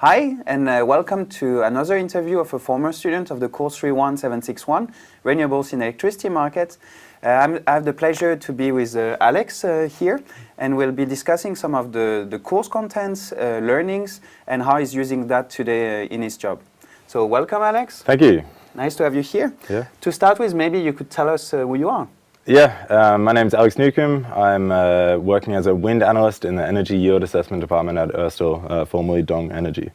Hi, and welcome to another interview of a former student of the course 31761, Renewables in Electricity Markets. I have the pleasure to be with Alex here, and we'll be discussing some of the course contents, learnings, and how he's using that today in his job. So welcome, Alex. Thank you. Nice to have you here. Yeah. To start with, maybe you could tell us who you are. Yeah, my name's Alex Newcombe. I'm working as a wind analyst in the Energy Yield Assessment Department at Ørsted, formerly Dong Energy.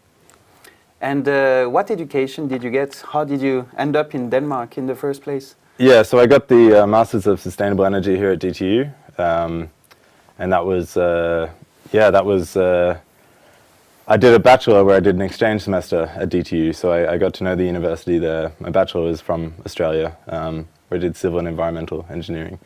And what education did you get? How did you end up in Denmark in the first place? Yeah, so I got the Masters of Sustainable Energy here at DTU, and that was, I did a bachelor where I did an exchange semester at DTU, so I got to know the university there. My bachelor was from Australia, where I did civil and environmental engineering.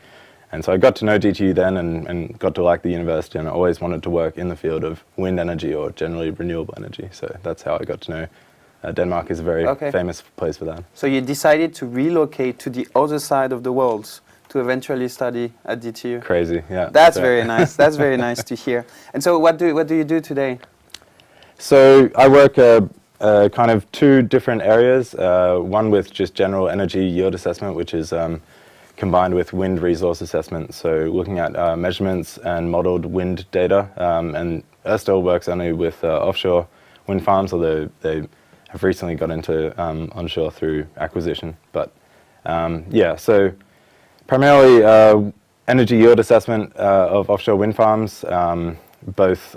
And so I got to know DTU then and got to like the university, and I always wanted to work in the field of wind energy or generally renewable energy. So that's how I got to know Denmark is a very famous place for that. So you decided to relocate to the other side of the world to eventually study at DTU. Crazy, yeah. That's very nice. That's very nice to hear. And so what do you do today? So I work kind of two different areas, one with just general energy yield assessment, which is combined with wind resource assessment, so looking at measurements and modeled wind data. And Ørsted works only with offshore wind farms, although they have recently got into onshore through acquisition. But yeah, so primarily energy yield assessment of offshore wind farms, both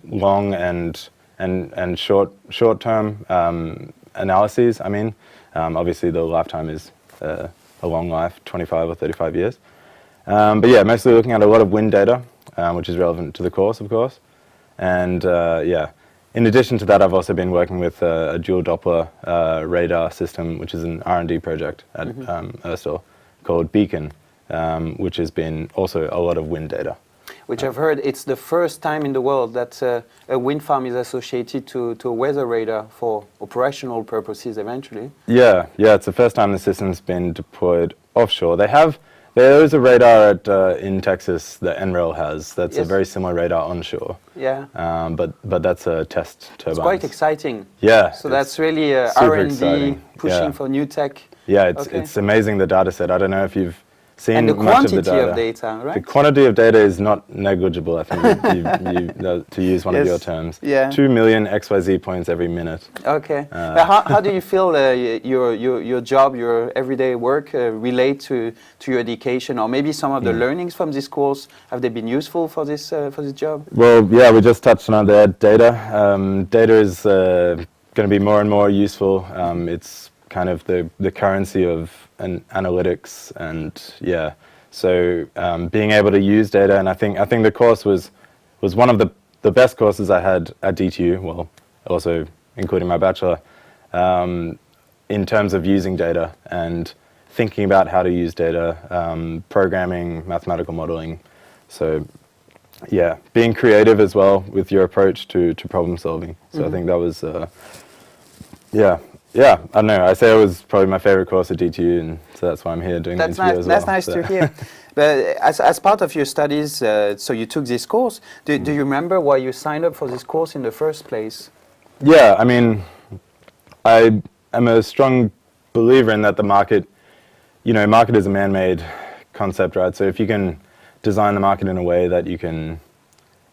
long and short-term analyses. I mean, obviously the lifetime is a long life, 25 or 35 years. But yeah, mostly looking at a lot of wind data, which is relevant to the course, of course. And yeah, in addition to that, I've also been working with a dual Doppler radar system, which is an R&D project at Ørsted called Beacon, which has been also a lot of wind data. Which I've heard it's the first time in the world that a wind farm is associated to a weather radar for operational purposes eventually. Yeah, it's the first time the system's been deployed offshore. There is a radar in Texas that NREL has that's a very similar radar onshore. Yeah. But that's a test turbine. It's quite exciting. Yeah. So that's really R&D pushing for new tech. Yeah, it's amazing, the data set. I don't know if you've seen and the much quantity of the data. Of data, right? The quantity of data is not negligible, I think, to use one of your terms. Yeah. 2 million XYZ points every minute. Okay. How do you feel your job, your everyday work relate to your education, or maybe some of the learnings from this course? Have they been useful for this job? Well, yeah, we just touched on that data. Data is going to be more and more useful. It's kind of the currency of analytics, and yeah, so being able to use data, and I think the course was one of the best courses I had at DTU, well, also including my bachelor, in terms of using data and thinking about how to use data, programming, mathematical modeling. So yeah, being creative as well with your approach to problem solving. So I think that was yeah, I don't know. I say it was probably my favorite course at DTU, and so that's why I'm here doing the interview as well. That's nice to hear. But as part of your studies, so you took this course. Do you remember why you signed up for this course in the first place? Yeah, I mean, I am a strong believer in that the market, market is a man-made concept, right? So if you can design the market in a way that you can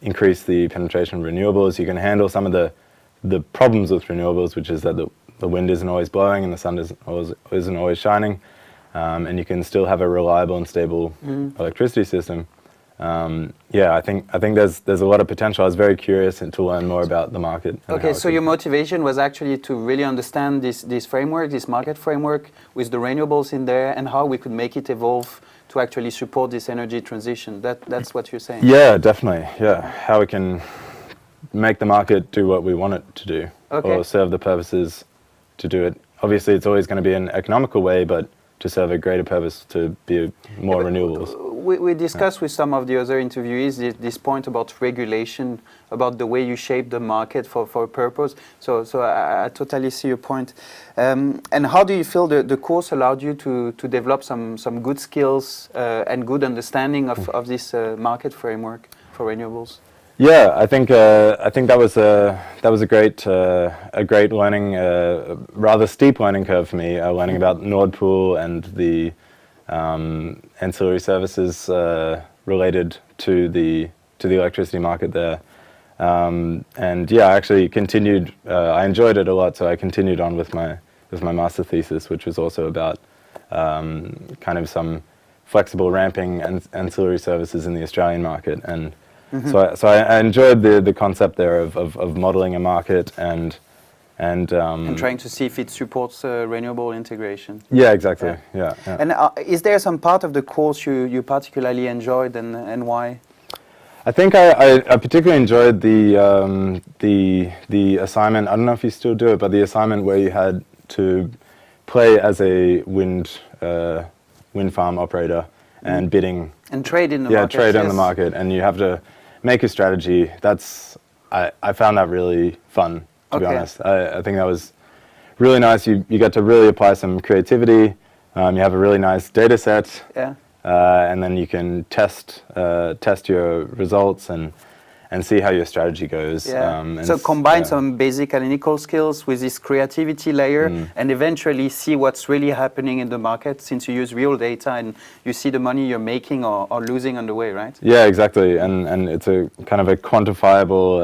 increase the penetration of renewables, you can handle some of the problems with renewables, which is that the wind isn't always blowing and the sun isn't always shining, and you can still have a reliable and stable electricity system. Yeah, I think there's a lot of potential. I was very curious to learn more about the market. Okay, so your motivation was actually to really understand this framework, this market framework with the renewables in there, and how we could make it evolve to actually support this energy transition. That's what you're saying. Yeah, definitely. Yeah, how we can make the market do what we want it to do, or serve the purposes to do it. Obviously, it's always going to be an economical way, but to serve a greater purpose, to be more renewables. We discussed with some of the other interviewees this point about regulation, about the way you shape the market for a purpose. So I totally see your point. And how do you feel the course allowed you to develop some good skills and good understanding of this market framework for renewables? Yeah, I think that was a great learning, rather steep learning curve for me. Learning about Nord Pool and the ancillary services related to the electricity market there. And yeah, I actually continued. I enjoyed it a lot, so I continued on with my master thesis, which was also about kind of some flexible ramping and ancillary services in the Australian market. And so I enjoyed the concept there of modeling a market and trying to see if it supports renewable integration. Yeah, exactly. Yeah. And is there some part of the course you particularly enjoyed, and why? I think I particularly enjoyed the assignment. I don't know if you still do it, but the assignment where you had to play as a wind farm operator and bidding and trade in the market. Yeah, trade on the market, and you have to make a strategy. I found that really fun, to be honest. I think that was really nice. You get to really apply some creativity. You have a really nice data set. Yeah. And then you can test your results and see how your strategy goes. Yeah. So combine some basic analytical skills with this creativity layer and eventually see what's really happening in the market, since you use real data and you see the money you're making or losing on the way, right? Yeah, exactly. And it's a kind of a quantifiable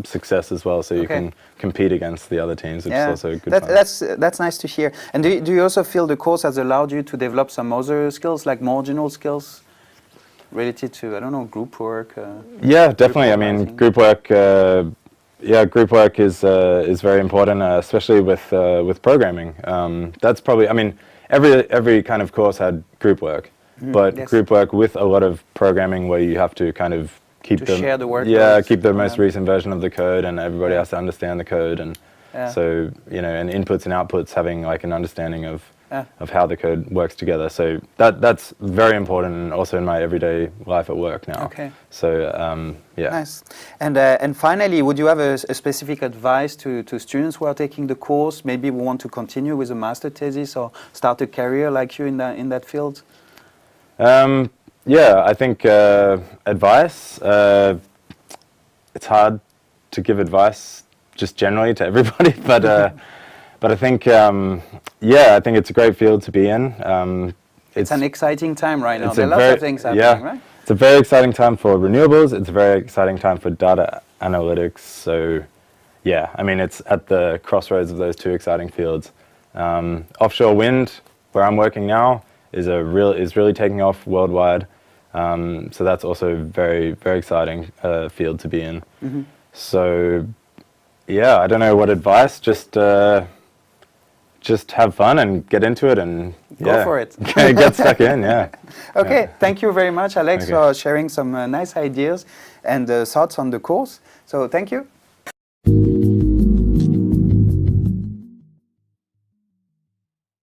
success as well, so you can compete against the other teams, which is also good. That's nice to hear. And do you also feel the course has allowed you to develop some other skills, like marginal skills related to, I don't know, group work? Yeah, definitely. I mean, group work is very important, especially with programming. That's probably, I mean, every kind of course had group work, but group work with a lot of programming where you have to kind of share the work. Yeah, keep the most recent version of the code, and everybody has to understand the code, and so and inputs and outputs, having like an understanding of how the code works together. So that's very important, and also in my everyday life at work now. Okay. So yeah. Nice. And finally, would you have a specific advice to students who are taking the course, maybe who want to continue with a master thesis or start a career like you in that field? Yeah, I think advice. It's hard to give advice just generally to everybody, but I think, I think it's a great field to be in. It's an exciting time right now. There are lots of things happening, right? It's a very exciting time for renewables. It's a very exciting time for data analytics. So, yeah, I mean, it's at the crossroads of those two exciting fields. Offshore wind, where I'm working now, is really taking off worldwide. So that's also a very, very exciting field to be in. So, yeah, I don't know what advice, just have fun and get into it and go for it. Get stuck in, yeah. Okay, thank you very much, Alex, for sharing some nice ideas and thoughts on the course. So thank you.